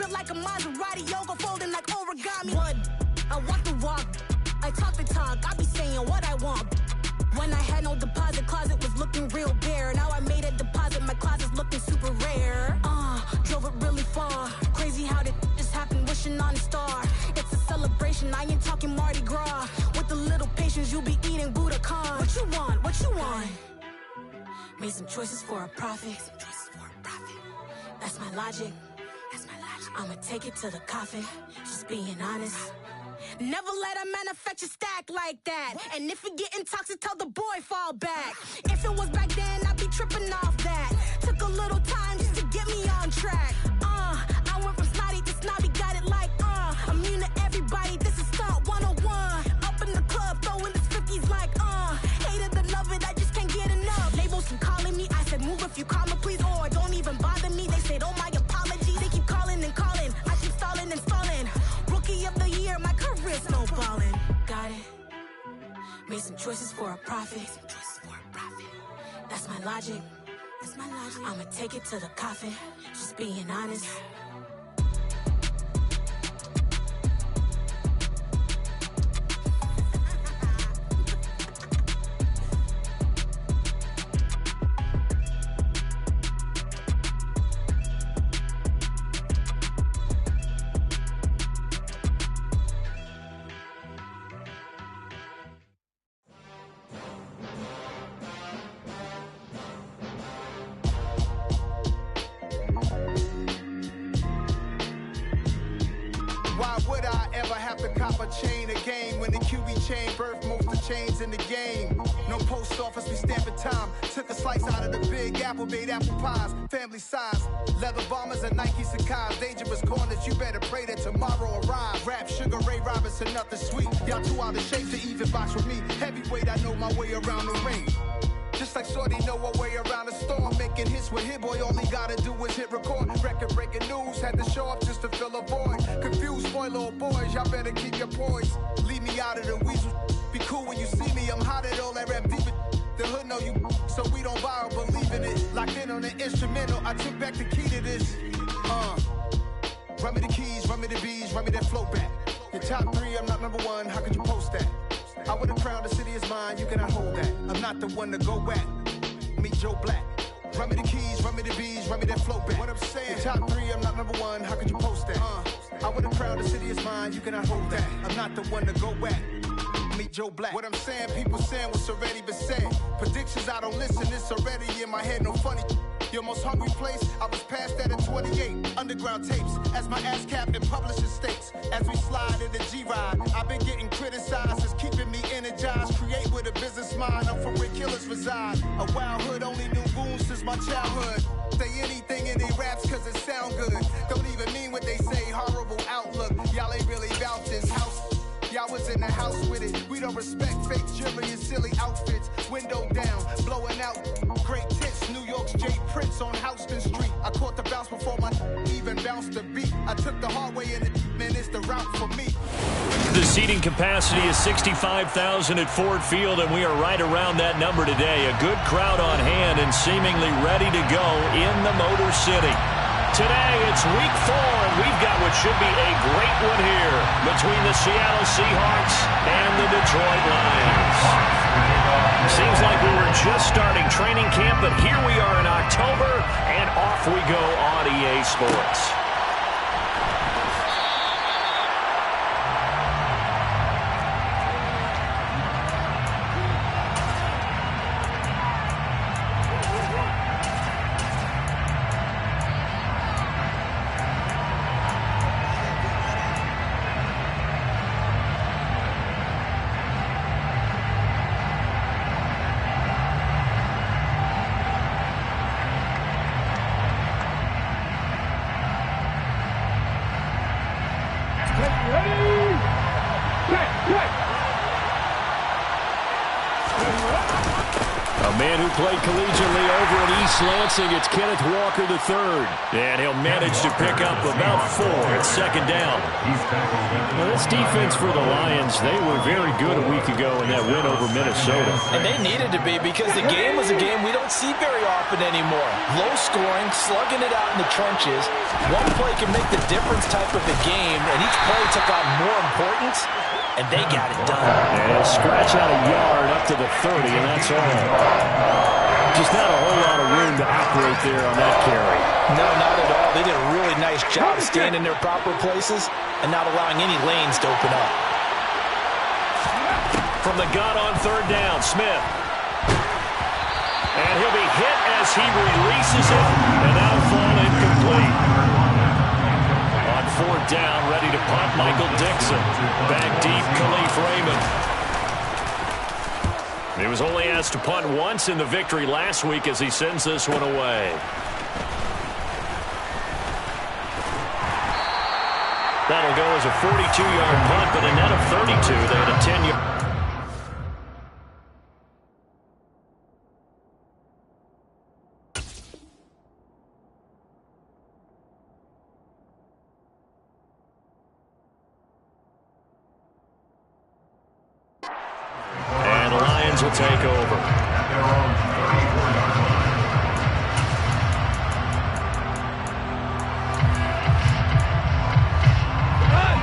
it like a Maserati, yoga folding like origami. What? I walk the walk, I talk the talk, I be saying what I want. When I had no deposit, closet was looking real bare. Now I made a deposit, my closet's looking super rare. Drove it really far. Crazy how did just happen, wishing on a star. It's a celebration, I ain't talking Mardi Gras. With a little patience, you'll be eating Budokan. What you want? What you want? Made some choices for a profit. That's my logic. I'ma take it to the coffin. Just being honest. Never let a manufacture stack like that. And if it getting toxic, tell the boy fall back. If it was back then, I'd be tripping off that. Took a little time just to get me on track. I went from snotty to snobby, got it like immune to everybody, this is stunt 101. Up in the club, throwing the 50s like hate it and love it, I just can't get enough. Labels keep calling me, I said move if you call me please, or don't even bother me. They said oh my apologies, they keep calling and calling, I keep stalling and stalling. Rookie of the year, my career snowballing. Got it. Made some choices for a profit. That's my logic. I'ma take it to the coffin. Just being honest. Chain a game when the QB chain birthed most of chains in the game. No post office, we stamping time. Took a slice out of the big apple, made apple pies, family size. Leather bombers and Nike Sakai's. Dangerous corners, you better pray that tomorrow arrives. Rap, Sugar Ray Robinson, nothing sweet. Y'all too out of shape to even box with me. Heavyweight, I know my way around the ring. Just like Shorty know her way around the storm. Making hits with Hit Boy, all he gotta do is hit record. Record breaking news, had to show up just to fill a void. Confused boy, little boys, y'all better keep your poise. Leave me out of the weasel. Be cool when you see me, I'm hot at all that rap deep. The hood know you, so we don't borrow, believe in it. Locked in on the instrumental, I took back the key to this. Run me the keys, run me the bees, run me that flow back. Your top three, I'm not number one, how could you post that? I would've crowned the city is mine, you cannot hold that. I'm not the one to go back. Meet Joe Black. Run me the keys, run me the bees, run me that flow back. What I'm saying, top three, I'm not number one, how could you post that? I would've crowned the city is mine, you cannot hold that. I'm not the one to go back. Meet Joe Black. What I'm saying, people saying what's already been said. Predictions, I don't listen, it's already in my head, no funny. Your most hungry place, I was past that at 28. Underground tapes, as my ass cap in publishing states. As we slide in the G-Ride, I've been getting criticized, it's keeping me energized. Create with a business mind, I'm from where killers reside. A wild hood, only knew goons since my childhood. Say anything in they raps cause it sound good. Don't even mean what they say, horrible outlook. Y'all ain't really about this house. Y'all was in the house with it. We don't respect fake jewelry and silly outfits. Window down, blowing out great tits. New York's J. Prince on Houston Street. I caught the bounce before my even bounced the beat. I took the hard way and man, it's the route for me. The seating capacity is 65,000 at Ford Field, and we are right around that number today. A good crowd on hand and seemingly ready to go in the Motor City. Today, it's week 4, and we've got what should be a great one here between the Seattle Seahawks and the Detroit Lions. Seems like we were just starting training camp, but here we are in October, and off we go on EA Sports. A man who played collegiately over in slancing. It's Kenneth Walker III. And he'll manage to pick up about 4 at second down. Now, this defense for the Lions, they were very good a week ago in that win over Minnesota. And they needed to be because the game was a game we don't see very often anymore. Low scoring, slugging it out in the trenches. One play can make the difference type of a game, and each play took on more importance, and they got it done. And he'll scratch out a yard up to the 30, and that's all. Just not a whole lot of room to operate there on that carry. No, not at all. They did a really nice job staying in their proper places and not allowing any lanes to open up. From the gun on third down, Smith. And he'll be hit as he releases it, and that'll fall incomplete. On fourth down, ready to punt, Michael Dixon. Back deep, Khalif Raymond. He was only asked to punt once in the victory last week as he sends this one away. That'll go as a 42-yard punt, but a net of 32. They had a 10-yard. And the Lions will take over.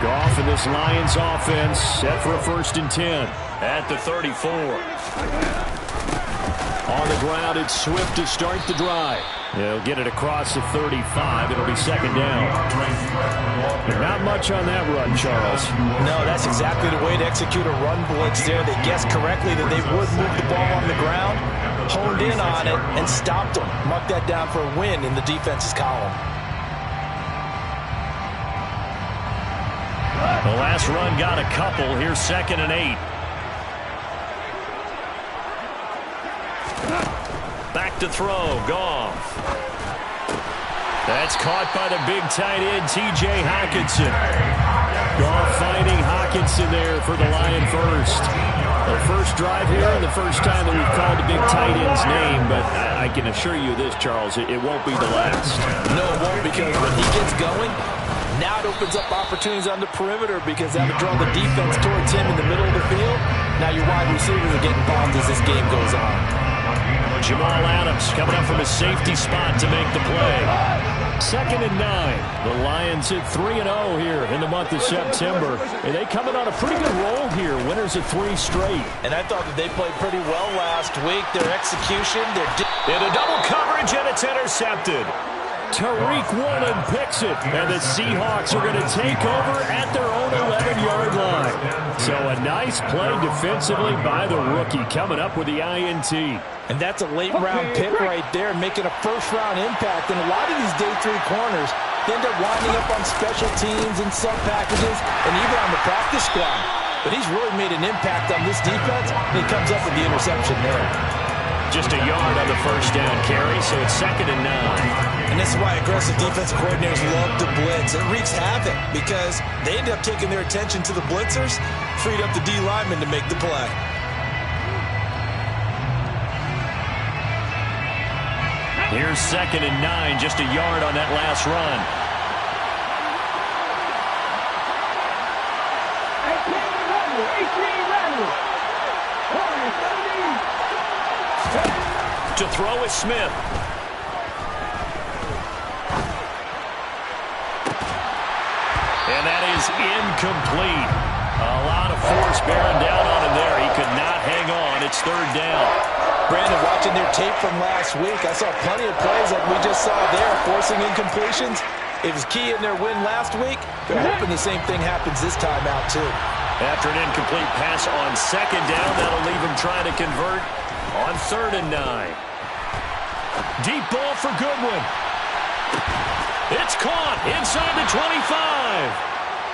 Goff and this Lions offense set for a 1st and 10 at the 34. On the ground, it's Swift to start the drive. He'll get it across the 35. It'll be second down. Not much on that run, Charles. No, that's exactly the way to execute a run blitz there. They guessed correctly that they would move the ball on the ground, honed in on it, and stopped them. Mark that down for a win in the defense's column. The last run got a couple. Here's 2nd and 8. Back to throw. Goff. That's caught by the big tight end, T.J. Hockenson. Goff fighting Hockenson there for the Lion first. The first drive here and the first time that we've called the big tight end's name, but I can assure you this, Charles, it won't be the last. No, it won't, because when he gets going, now it opens up opportunities on the perimeter because that'll draw the defense towards him in the middle of the field. Now your wide receivers are getting bombed as this game goes on. Jamal Adams coming up from his safety spot to make the play. 2nd and 9. The Lions hit 3-0 here in the month of September. And they coming on a pretty good roll here. Winners of 3 straight. And I thought that they played pretty well last week. Their execution, into double coverage, and it's intercepted. Tariq Woolen picks it, and the Seahawks are going to take over at their own 11-yard line. So a nice play defensively by the rookie coming up with the INT. And that's a late-round pick right there, making a first-round impact. And a lot of these day 3 corners end up winding up on special teams and sub-packages and even on the practice squad. But he's really made an impact on this defense, and he comes up with the interception there. Just a yard on the first down carry, so it's 2nd and 9. And this is why aggressive defensive coordinators love to blitz. It wreaks havoc because they end up taking their attention to the blitzers, freed up the D lineman to make the play. Here's 2nd and 9, just a yard on that last run. To throw is Smith. And that is incomplete. A lot of force bearing down on him there. He could not hang on. It's 3rd down. Brandon, watching their tape from last week, I saw plenty of plays like we just saw there, forcing incompletions. It was key in their win last week. They're hoping the same thing happens this time out, too. After an incomplete pass on 2nd down, that'll leave him trying to convert on 3rd and 9. Deep ball for Goodwin. It's caught inside the 25.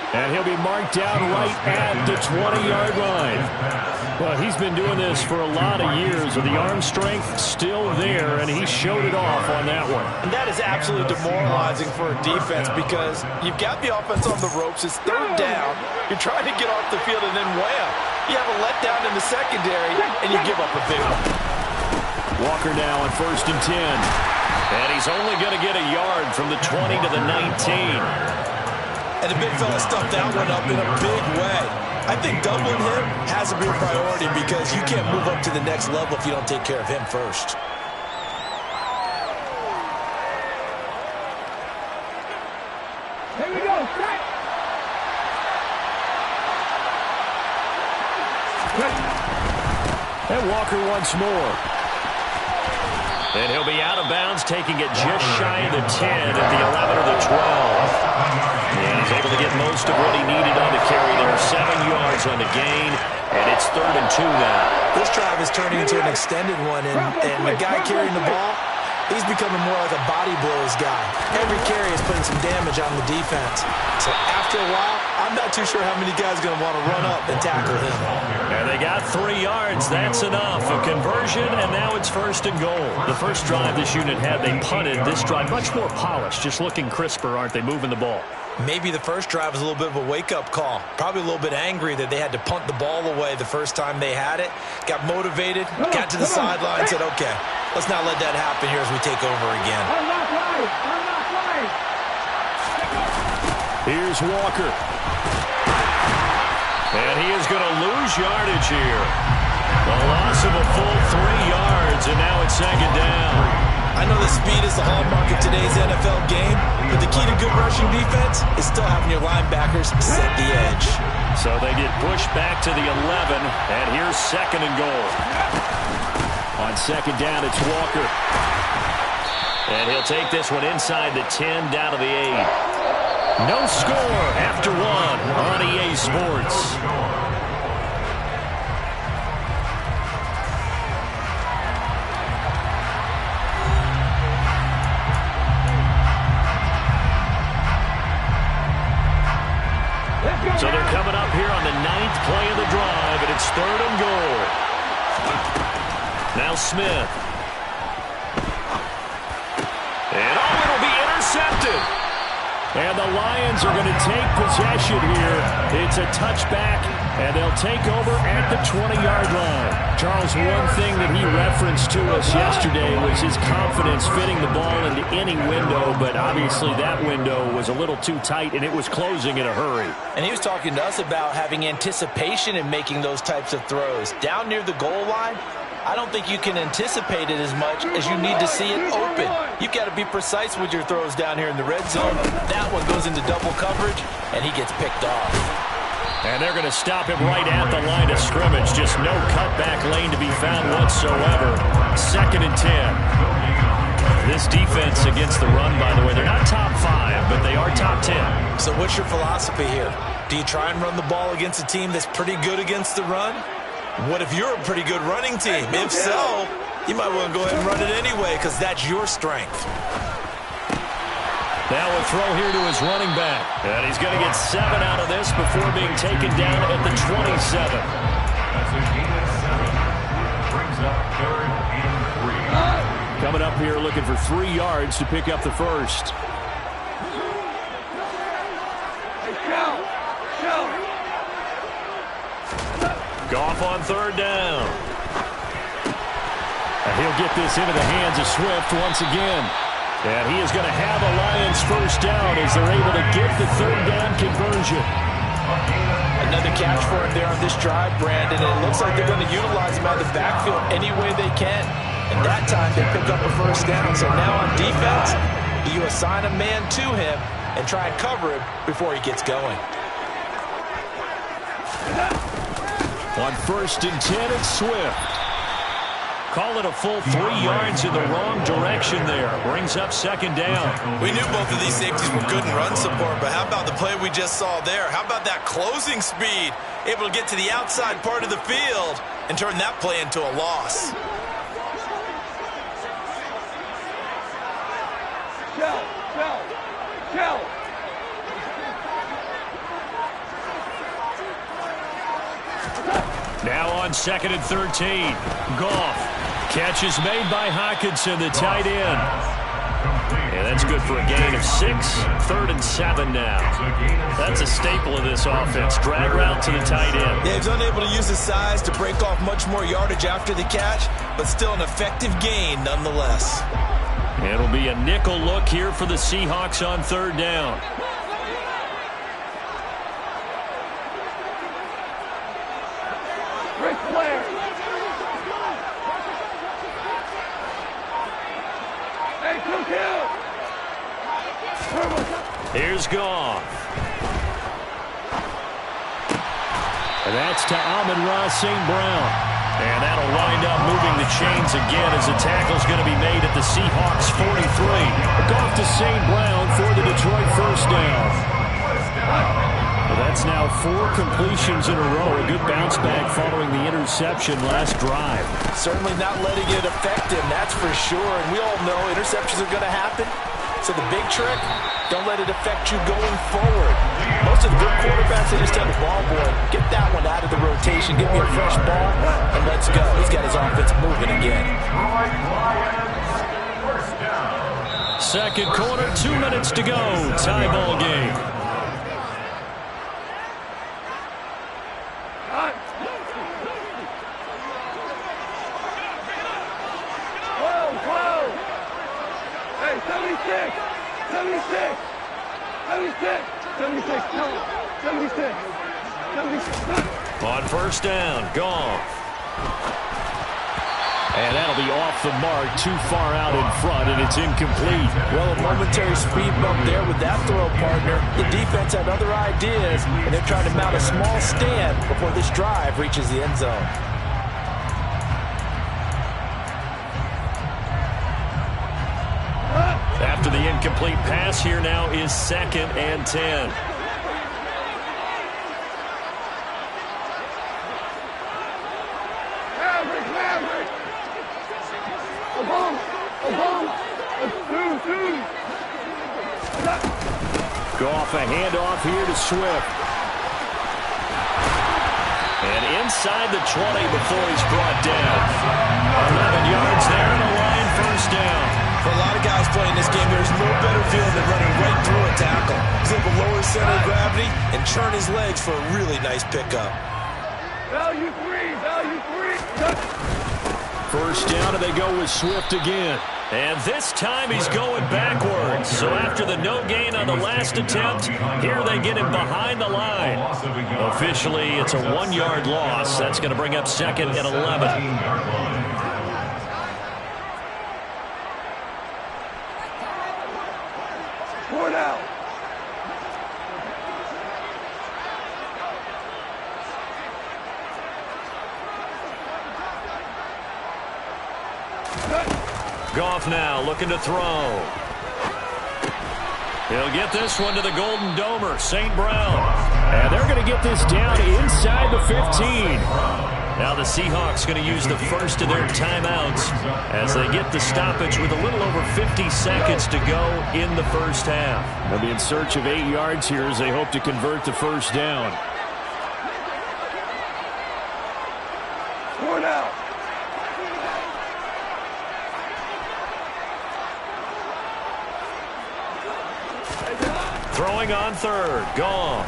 And he'll be marked down right at the 20-yard line. Well, he's been doing this for a lot of years, with the arm strength still there, and he showed it off on that one. And that is absolutely demoralizing for a defense because you've got the offense on the ropes. It's 3rd down. You're trying to get off the field, and then wham, you have a letdown in the secondary, and you give up a big one. Walker now on 1st and 10. And he's only going to get a yard from the 20 to the 19. And the big fella stuffed that one up in a big way. I think doubling him has to be a priority because you can't move up to the next level if you don't take care of him first. Here we go, set! And Walker once more. And he'll be out of bounds, taking it just shy of the 10 at the 11 or the 12. And he's able to get most of what he needed on the carry there. 7 yards on the gain, and it's 3rd and 2 now. This drive is turning into an extended one, and the guy carrying the ball, he's becoming more like a body blows guy. Every carry is putting some damage on the defense. So after a while, I'm not too sure how many guys are going to want to run up and tackle him. And they got 3 yards. That's enough. A conversion, and now it's 1st and goal. The first drive this unit had, they punted. This drive, much more polished, just looking crisper, aren't they, moving the ball? Maybe the first drive was a little bit of a wake-up call. Probably a little bit angry that they had to punt the ball away the first time they had it. Got motivated, got to the sideline, said, okay, let's not let that happen here as we take over again. Here's Walker. And he is going to lose yardage here. The loss of a full 3 yards, and now it's 2nd down. I know that speed is the hallmark of today's NFL game, but the key to good rushing defense is still having your linebackers set the edge. So they get pushed back to the 11, and here's 2nd and goal. On 2nd down, it's Walker. And he'll take this one inside the 10, down to the 8. No score after 1 on EA Sports. So they're coming up here on the 9th play of the drive, and it's 3rd and goal. Now Smith. And it'll be intercepted. And the Lions are going to take possession here. It's a touchback, and they'll take over at the 20-yard line. Charles, one thing that he referenced to us yesterday was his confidence fitting the ball into any window, but obviously that window was a little too tight, and it was closing in a hurry. And he was talking to us about having anticipation in making those types of throws. Down near the goal line, I don't think you can anticipate it as much as you need to see it open. You've got to be precise with your throws down here in the red zone. That one goes into double coverage, and he gets picked off. And they're going to stop him right at the line of scrimmage. Just no cutback lane to be found whatsoever. 2nd and 10. This defense against the run, by the way, they're not top 5, but they are top 10. So what's your philosophy here? Do you try and run the ball against a team that's pretty good against the run? What if you're a pretty good running team? If so, you might want to go ahead and run it anyway because that's your strength. Now a throw here to his running back. And he's going to get 7 out of this before being taken down at the 27. That's a gain of 7. Brings up 3rd and 3. Coming up here looking for 3 yards to pick up the first. Goff on 3rd down. And he'll get this into the hands of Swift once again. And he is going to have a Lions first down as they're able to get the 3rd down conversion. Another catch for him there on this drive, Brandon. And it looks like they're going to utilize him out of the backfield any way they can. And that time they pick up a first down. So now on defense, you assign a man to him and try and cover him before he gets going. On 1st and 10, it's Swift. Call it a full 3 yards in the wrong direction there. Brings up 2nd down. We knew both of these safeties were good in run support, but how about the play we just saw there? How about that closing speed? Able to get to the outside part of the field and turn that play into a loss. Kill. Now on 2nd and 13. Goff. Catch is made by Hockenson, the tight end. And that's good for a gain of 6. 3rd and 7 now. That's a staple of this offense. Drag route to the tight end. Yeah, he's unable to use his size to break off much more yardage after the catch, but still an effective gain nonetheless. It'll be a nickel look here for the Seahawks on 3rd down. Here's Goff. And that's to Amon-Ra St. Brown. And that'll wind up moving the chains again as the tackle's going to be made at the Seahawks 43. Goff to St. Brown for the Detroit first down. Well, that's now 4 completions in a row. A good bounce back following the interception last drive. Certainly not letting it affect him, that's for sure. And we all know interceptions are going to happen. So the big trick, don't let it affect you going forward. Most of the good quarterbacks, they just tell the ball boy, get that one out of the rotation, give me a fresh ball, and let's go. He's got his offense moving again. Second quarter, 2 minutes to go. Tie ball game. On first down, Goff. And that'll be off the mark, too far out in front, and it's incomplete. Well, a momentary speed bump there with that throw, partner. The defense had other ideas, and they're trying to mount a small stand before this drive reaches the end zone. After the incomplete pass, here now is 2nd and 10. Goff, a handoff here to Swift. And inside the 20 before he's brought down. 11 yards there and a line first down. For a lot of guys playing this game, there's no better feeling than running right through a tackle. He's able to lower his center of gravity and churn his legs for a really nice pickup. Value three. First down, and they go with Swift again. And this time he's going backwards. So after the no gain on the last attempt, here they get him behind the line. Officially, it's a 1-yard loss. That's going to bring up 2nd and 11. Goff now looking to throw. He'll get this one to the Golden Domer, St. Brown. And they're going to get this down inside the 15. Now the Seahawks going to use the first of their timeouts as they get the stoppage with a little over 50 seconds to go in the first half. They'll be in search of 8 yards here as they hope to convert the first down. Throwing on 3rd, Goff.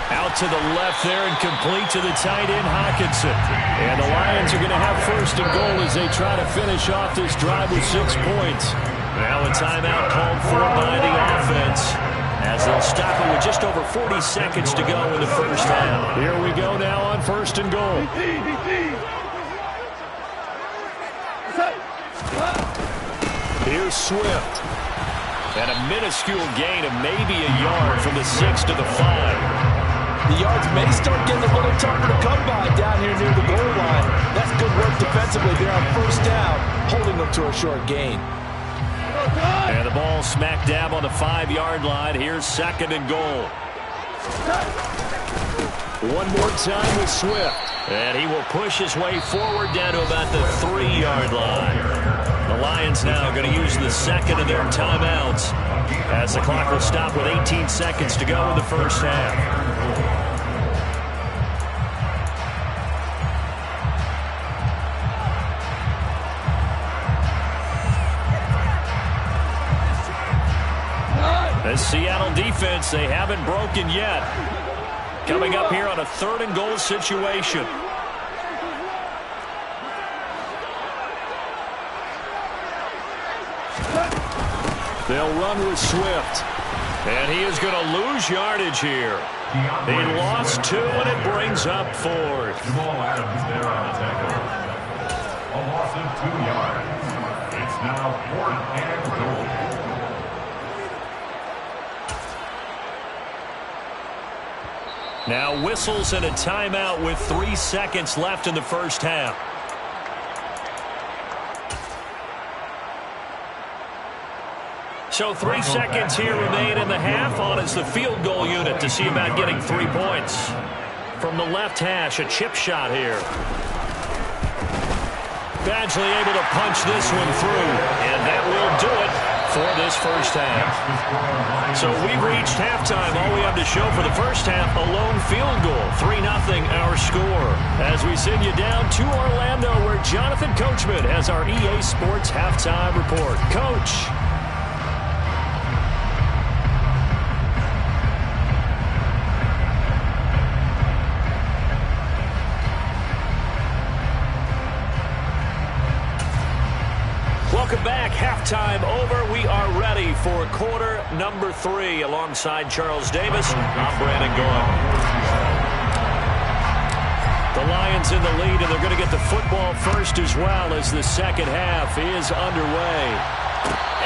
Out to the left there and complete to the tight end, Hockenson. And the Lions are going to have 1st and goal as they try to finish off this drive with 6 points. Now a timeout called for by the offense as they'll stop it with just over 40 seconds to go in the first half. Here we go now on 1st and goal. Here's Swift. And a minuscule gain of maybe a yard from the 6 to the 5. The yards may start getting a little tougher to come by down here near the goal line. That's good work defensively there on first down, holding them to a short gain. And the ball smack dab on the 5-yard line. Here's 2nd and goal. One more time with Swift. And he will push his way forward down to about the 3-yard line. The Lions now going to use the 2nd of their timeouts as the clock will stop with 18 seconds to go in the first half. The Seattle defense, they haven't broken yet. Coming up here on a 3rd and goal situation. They'll run with Swift. And he is going to lose yardage here. He lost 2, and it brings up 4th. Jamal Adams there on the tackle. A loss of 2 yards. It's now 4th and goal. Now whistles and a timeout with 3 seconds left in the first half. So 3 seconds here remain in the half. On is the field goal unit to see about getting 3 points. From the left hash, a chip shot here. Badgley able to punch this one through, and that will do it for this first half. So we've reached halftime. All we have to show for the first half, a lone field goal. 3-0 our score. As we send you down to Orlando, where Jonathan Coachman has our EA Sports halftime report. Coach. Welcome back. Halftime over. We are ready for quarter number 3. Alongside Charles Davis, I'm Brandon Gould. The Lions in the lead, and they're going to get the football first as well as the second half is underway.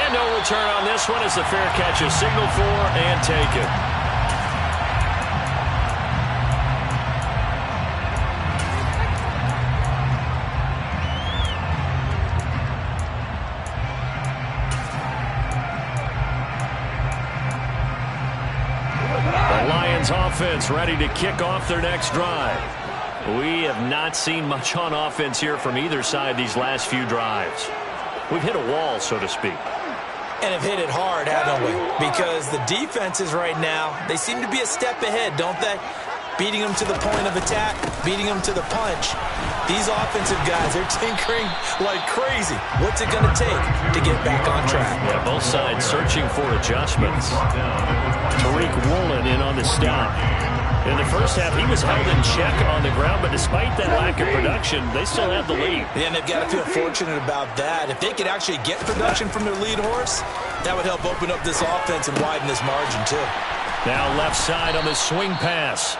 And no return on this one as the fair catch is signaled for and taken. Offense ready to kick off their next drive. We have not seen much on offense here from either side these last few drives. We've hit a wall, so to speak. And have hit it hard, haven't we? Because the defenses right now, they seem to be a step ahead, don't they? Beating them to the point of attack, beating them to the punch. These offensive guys, they're tinkering like crazy. What's it going to take to get back on track? Yeah, both sides searching for adjustments. Tariq Woolen in on the stop. In the first half, he was held in check on the ground, but despite that lack of production, they still have the lead. Yeah, and they've got to feel fortunate about that. If they could actually get production from their lead horse, that would help open up this offense and widen this margin, too. Now left side on the swing pass.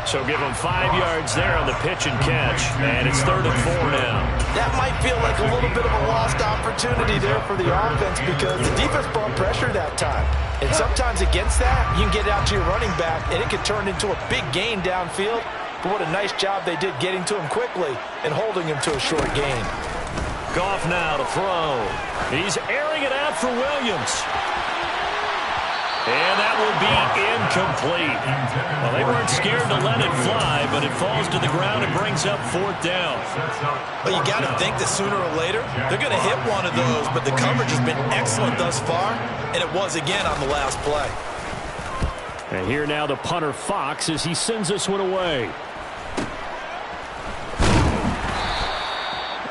So give them 5 yards there on the pitch and catch, and it's 3rd and 4 now. That might feel like a little bit of a lost opportunity there for the offense because the defense brought pressure that time. And sometimes against that, you can get out to your running back, and it can turn into a big gain downfield. But what a nice job they did getting to him quickly and holding him to a short gain. Goff now to throw. He's airing it out for Williams. And that will be incomplete. Well, they weren't scared to let it fly, but it falls to the ground and brings up 4th down. Well, you got to think that sooner or later, they're going to hit one of those, but the coverage has been excellent thus far, and it was again on the last play. And here now the punter Fox as he sends this one away.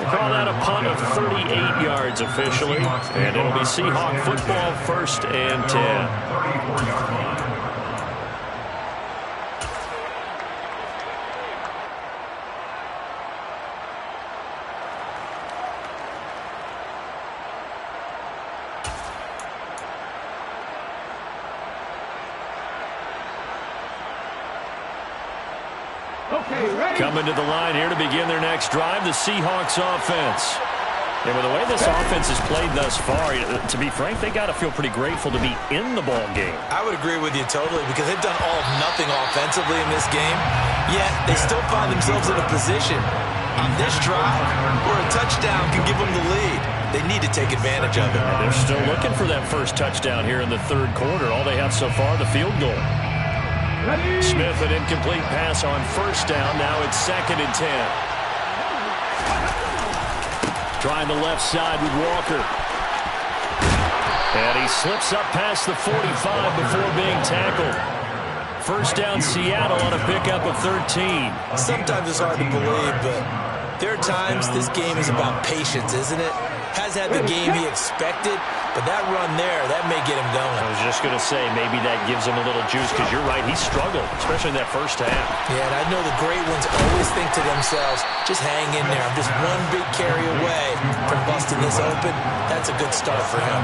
They call that a punt of 38 yards officially, and it'll be Seahawk football 1st and 10. 34-yard line. Coming to the line here to begin their next drive, the Seahawks offense. And with the way this offense has played thus far, to be frank, they got to feel pretty grateful to be in the ball game. I would agree with you totally because they've done all of nothing offensively in this game, yet they still find themselves in a position on this drive where a touchdown can give them the lead. They need to take advantage of it. And they're still looking for that first touchdown here in the 3rd quarter. All they have so far, the field goal. Smith, an incomplete pass on 1st down. Now it's 2nd and 10. Trying the left side with Walker. And he slips up past the 45 before being tackled. 1st down Seattle on a pickup of 13. Sometimes it's hard to believe, but there are times this game is about patience, isn't it? Has had the game he expected, but that run there, that may get him going. I was just going to say, maybe that gives him a little juice, because you're right, he struggled, especially in that first half. Yeah, and I know the great ones always think to themselves, just hang in there. I'm just one big carry away from busting this open. That's a good start for him.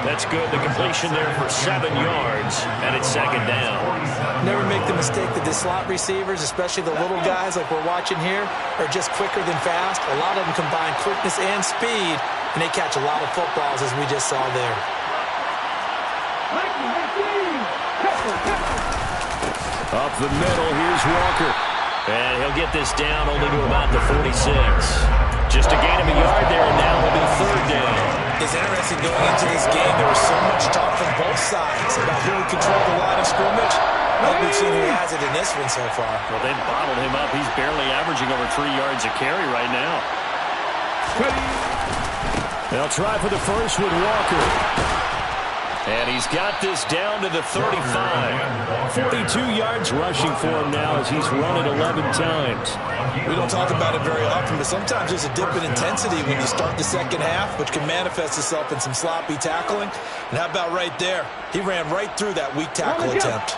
That's good. The completion there for 7 yards, and it's second down. Never make the mistake that the slot receivers, especially the little guys like we're watching here, are just quicker than fast. A lot of them combine quickness and speed, and they catch a lot of footballs, as we just saw there. Up the middle, here's Walker. And he'll get this down only to about the 46. Just a gain of a yard there, and now it'll be third down. It's interesting going into this game. There was so much talk from both sides about who would control the line of scrimmage. Well, we've seen who has it in this one so far. Well, they've bottled him up. He's barely averaging over 3 yards a carry right now. They'll try for the first with Walker. And he's got this down to the 35. 42 yards rushing for him now as he's run it 11 times. We don't talk about it very often, but sometimes there's a dip in intensity when you start the second half, which can manifest itself in some sloppy tackling. And how about right there? He ran right through that weak tackle attempt.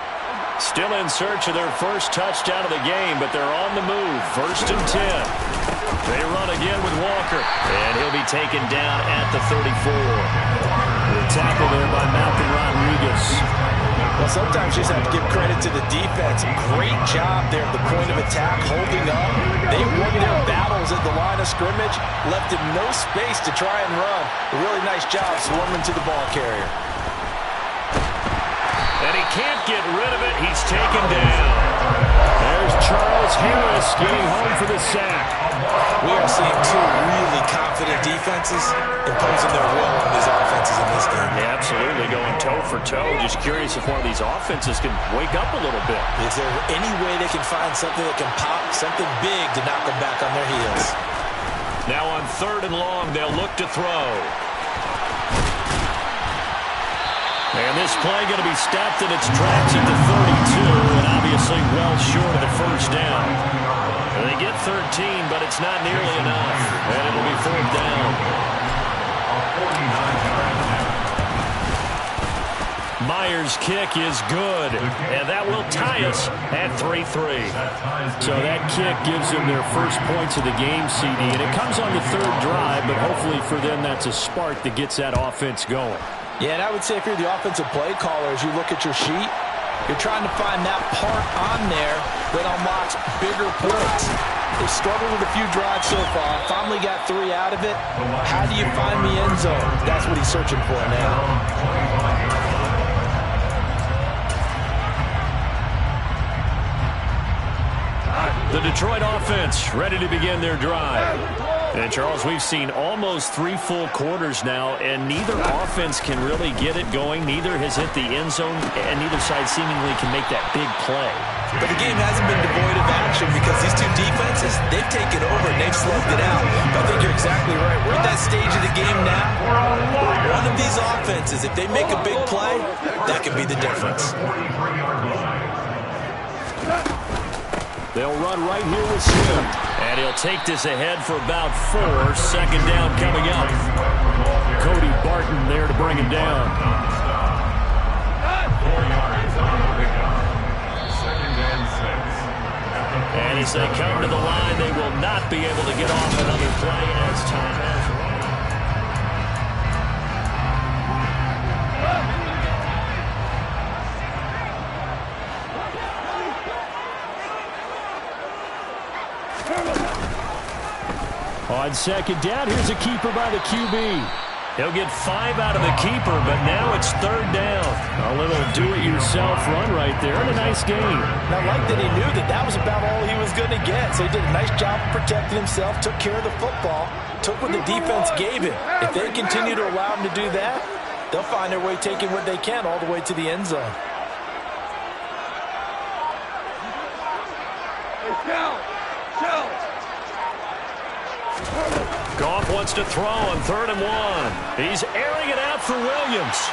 Still in search of their first touchdown of the game, but they're on the move. First and 10. They run again with Walker, and he'll be taken down at the 34. The tackle there by Malcolm Rodriguez. Well, sometimes you just have to give credit to the defense. Great job there at the point of attack, holding up. They won their battles at the line of scrimmage, left him no space to try and run. A really nice job swarming to the ball carrier. And he can't get rid of it. He's taken down. There's Charles Harris getting home for the sack. We are seeing two really confident defenses imposing their will on these offenses in this game. Yeah, absolutely, going toe for toe. Just curious if one of these offenses can wake up a little bit. Is there any way they can find something that can pop, something big to knock them back on their heels? Now on third and long, they'll look to throw. And this play going to be stopped in its tracks at the 32, and obviously well short of the first down. They get 13, but it's not nearly enough, and it'll be fourth down. Myers' kick is good, and that will tie us at 3-3. So that kick gives them their first points of the game, CD, and it comes on the third drive, but hopefully for them that's a spark that gets that offense going. Yeah, and I would say if you're the offensive play caller, as you look at your sheet, you're trying to find that part on there that unlocks bigger points. They've struggled with a few drives so far. Finally got 3 out of it. How do you find the end zone? That's what he's searching for now. The Detroit offense ready to begin their drive. And, Charles, we've seen almost 3 full quarters now, and neither offense can really get it going. Neither has hit the end zone, and neither side seemingly can make that big play. But the game hasn't been devoid of action because these two defenses, they've taken over and they've slugged it out. But I think you're exactly right. We're at that stage of the game now. One of these offenses, if they make a big play, that could be the difference. They'll run right here with Smith. And he'll take this ahead for about 4. Second down coming up. Cody Barton there to bring him down. 4 yards on the pickup. Second and 6. And as they come to the line, they will not be able to get off another play as time has run. On second down, here's a keeper by the QB. He'll get 5 out of the keeper, but now it's third down. A little do-it-yourself run right there, and a nice game. And I like that he knew that that was about all he was going to get. So he did a nice job of protecting himself, took care of the football, took what the defense gave him. If they continue to allow him to do that, they'll find their way taking what they can all the way to the end zone. Goff wants to throw on 3rd and 1. He's airing it out for Williams.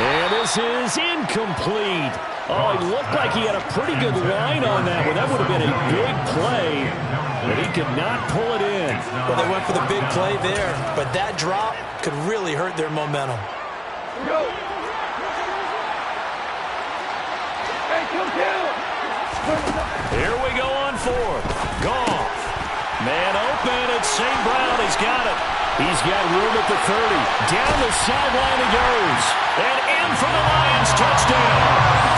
And this is incomplete. Oh, it looked like he had a pretty good line on that one. That would have been a big play, but he could not pull it in. Well, they went for the big play there, but that drop could really hurt their momentum. Here we go on fourth. Goff. Man open. It's St. Brown. He's got it. He's got room at the 30. Down the sideline he goes. And in for the Lions. Touchdown.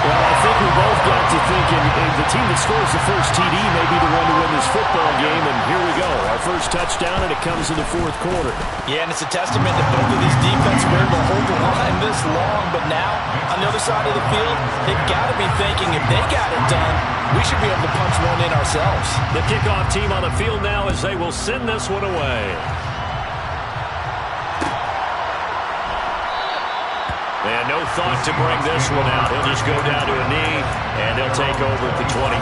Well, I think we both got to thinking the team that scores the first TD may be the one to win this football game. And here we go. Our first touchdown, and it comes in the fourth quarter. Yeah, and it's a testament that both of these defenses were able to hold the line this long. But now, on the other side of the field, they've got to be thinking if they got it done, we should be able to punch one in ourselves. The kickoff team on the field now as they will send this one away. And no thought to bring this one out. He'll just go down to a knee, and they'll take over at the 25.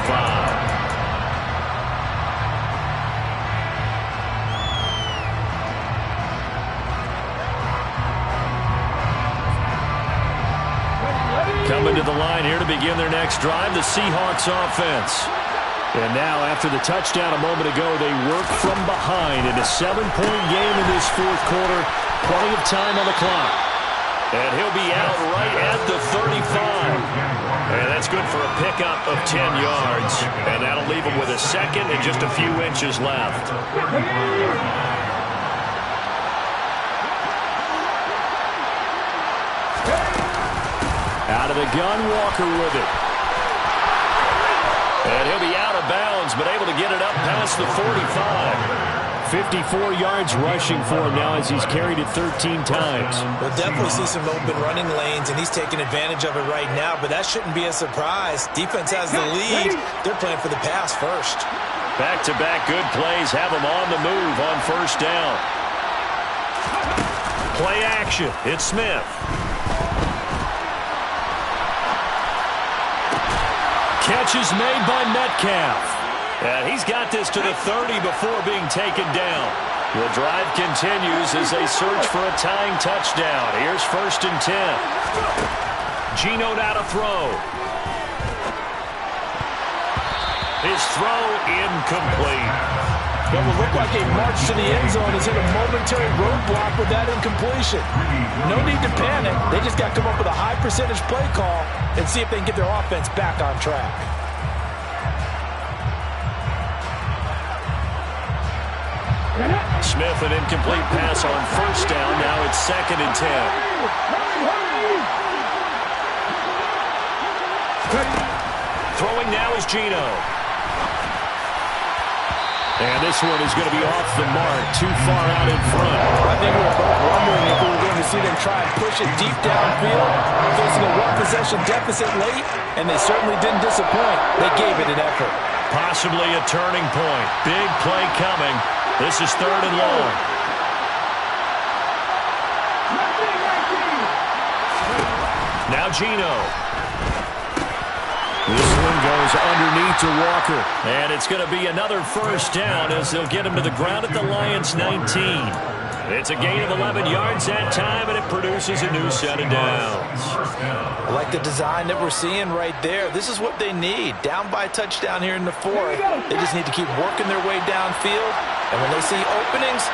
Coming to the line here to begin their next drive, the Seahawks offense. And now, after the touchdown a moment ago, they work from behind in a 7-point game in this fourth quarter. Plenty of time on the clock. And he'll be out right at the 35. And that's good for a pickup of 10 yards. And that'll leave him with a second and just a few inches left. Out of the gun, Walker with it. And he'll be out of bounds, but able to get it up past the 45. 54 yards rushing for him now as he's carried it 13 times. We'll definitely see some open running lanes, and he's taking advantage of it right now, but that shouldn't be a surprise. Defense has the lead. They're playing for the pass first. Back-to-back good plays have him on the move on first down. Play action. It's Smith. Catch is made by Metcalf. And he's got this to the 30 before being taken down. The drive continues as they search for a tying touchdown. Here's 1st and 10. Geno now to throw. His throw incomplete. It will look like a march to the end zone has hit a momentary roadblock with that incompletion. No need to panic. They just got to come up with a high percentage play call and see if they can get their offense back on track. Smith, an incomplete pass on first down. Now it's 2nd and 10. Throwing now is Geno. And this one is going to be off the mark, too far out in front. I think we were both wondering if we were going to see them try and push it deep downfield, facing a one-possession deficit late, and they certainly didn't disappoint. They gave it an effort. Possibly a turning point. Big play coming. This is 3rd and long. Now Geno. This one goes underneath to Walker. And it's going to be another first down as they'll get him to the ground at the Lions' 19. It's a gain of 11 yards that time, and it produces a new set of downs. I like the design that we're seeing right there. This is what they need. Down by a touchdown here in the 4th. They just need to keep working their way downfield. And when they see openings,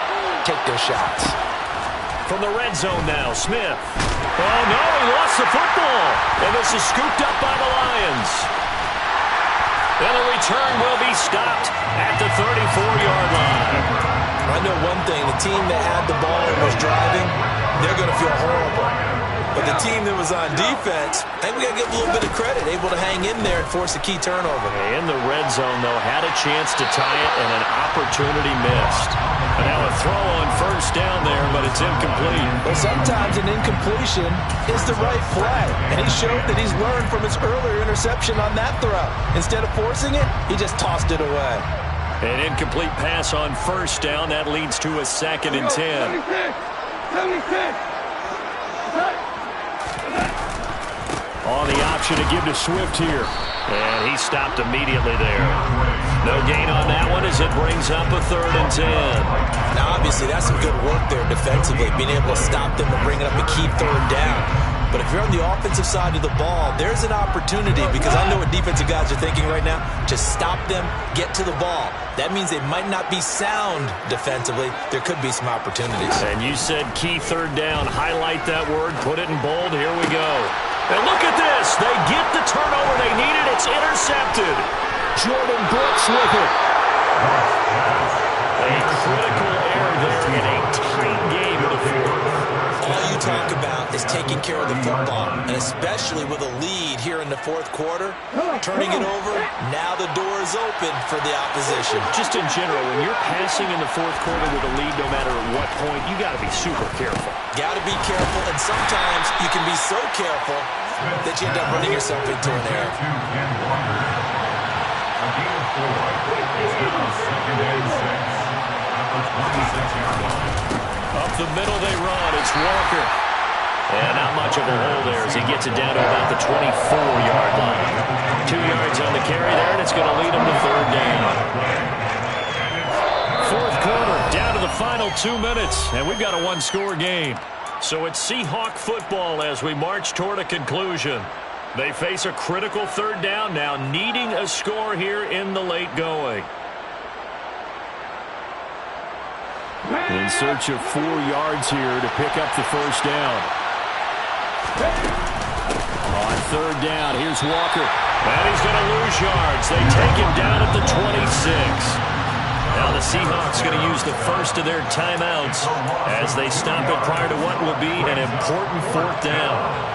take their shots. From the red zone now, Smith. Oh, no, he lost the football. And this is scooped up by the Lions. And the return will be stopped at the 34-yard line. I know one thing. The team that had the ball and was driving, they're going to feel horrible. But the team that was on defense, I think we got to give a little bit of credit, able to hang in there and force a key turnover. In the red zone, though, had a chance to tie it and an opportunity missed. And now a throw on first down there, but it's incomplete. But sometimes an incompletion is the right play. And he showed that he's learned from his earlier interception on that throw. Instead of forcing it, he just tossed it away. An incomplete pass on first down. That leads to a 2nd and 10. 76. On the option to give to Swift here. And he stopped immediately there. No gain on that one as it brings up a 3rd and 10. Now, obviously, that's some good work there defensively, being able to stop them and bring it up a key 3rd down. But if you're on the offensive side of the ball, there's an opportunity, because I know what defensive guys are thinking right now, to stop them, get to the ball. That means they might not be sound defensively. There could be some opportunities. And you said key third down. Highlight that word. Put it in bold. Here we go. And look at this. They get the turnover they needed. It's intercepted. Jordan Brooks with it. A critical error there in a tight game in the fourth. All you talk about is taking care of the football, and especially with a lead here in the fourth quarter, turning it over, now the door is open for the opposition. Just in general, when you're passing in the fourth quarter with a lead, no matter at what point, you got to be super careful. Got to be careful, and sometimes you can be so careful that you end up running yourself into an error. Up the middle they run. It's Walker. And not much of a hole there as he gets it down to about the 24-yard line. 2 yards on the carry there, and it's going to lead him to third down. Fourth quarter, down to the final 2 minutes, and we've got a one-score game. So it's Seahawk football as we march toward a conclusion. They face a critical third down now, needing a score here in the late going. In search of 4 yards here to pick up the first down. On third down, here's Walker. And he's going to lose yards. They take him down at the 26. Now the Seahawks going to use the first of their timeouts as they stop it prior to what will be an important fourth down.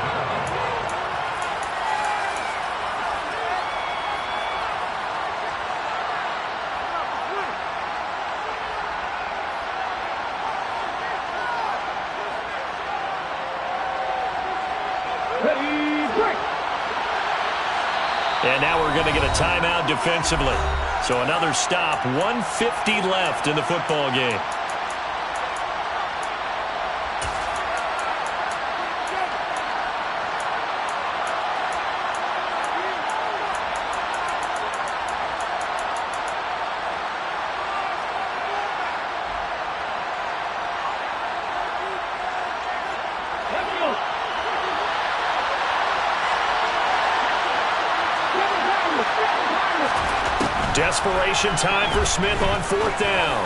And now we're going to get a timeout defensively. So another stop, 1:50 left in the football game. Desperation time for Smith on fourth down.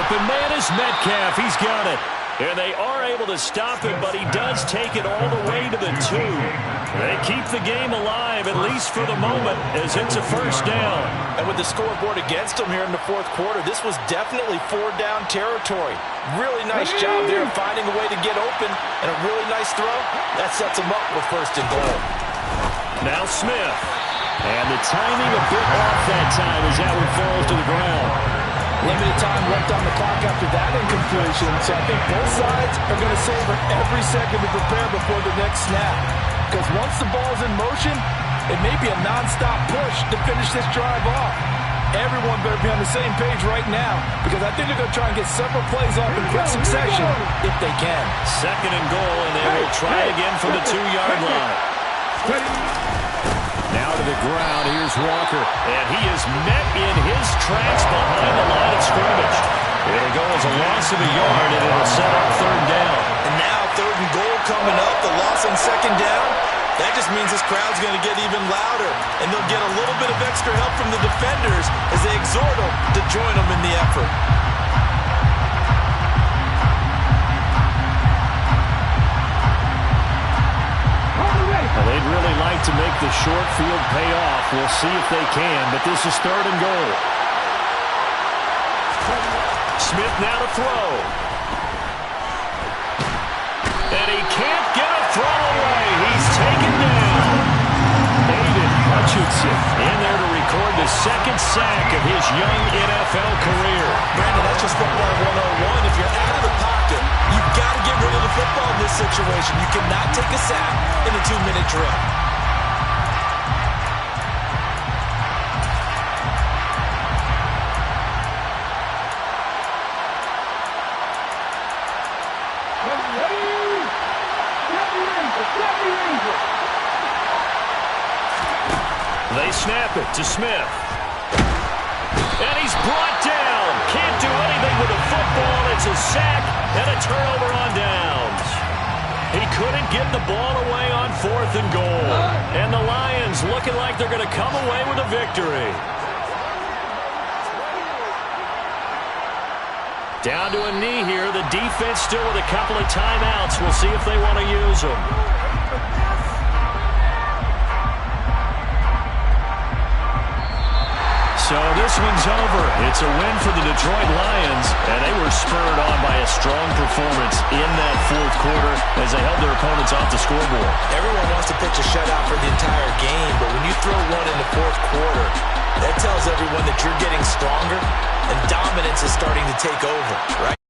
Open man is Metcalf. He's got it. And they are able to stop him, but he does take it all the way to the 2. They keep the game alive, at least for the moment, as it's a first down. And with the scoreboard against them here in the fourth quarter, this was definitely 4-down territory. Really nice job there finding a way to get open, and a really nice throw. That sets them up with first and goal. Now Smith. And the timing a bit off that time as that one falls to the ground. Limited time left on the clock after that incompletion, so I think both sides are going to savor every second to prepare before the next snap. Because once the ball's in motion, it may be a non-stop push to finish this drive off. Everyone better be on the same page right now, because I think they're going to try and get several plays off in quick succession if they can. Second and goal, and they will try again from the 2-yard line. Now to the ground, here's Walker. And he is met in his tracks behind the line of scrimmage. It'll go as a loss of a yard, and it'll set up third down. And now third and goal coming up, the loss on second down. That just means this crowd's going to get even louder, and they'll get a little bit of extra help from the defenders as they exhort them to join them in the effort. Well, they'd really like to make the short field pay off. We'll see if they can, but this is third and goal. Smith now to throw. And he can't get a throw away. He's taken down. David Hutchinson in there to record the second sack of his young NFL career. Brandon, that's just football 101. If you're out of the pocket, you've got to get rid of the football in this situation. You cannot take a sack in a 2-minute drill. They snap it to Smith. And he's brought down. Can't do anything with the football. It's a sack and a turnover on downs. He couldn't get the ball away on 4th and goal. And the Lions looking like they're going to come away with a victory. Down to a knee here. The defense still with a couple of timeouts. We'll see if they want to use them. So this one's over. It's a win for the Detroit Lions, and they were spurred on by a strong performance in that 4th quarter as they held their opponents off the scoreboard. Everyone wants to pitch a shutout for the entire game, but when you throw one in the 4th quarter, that tells everyone that you're getting stronger and dominance is starting to take over, right?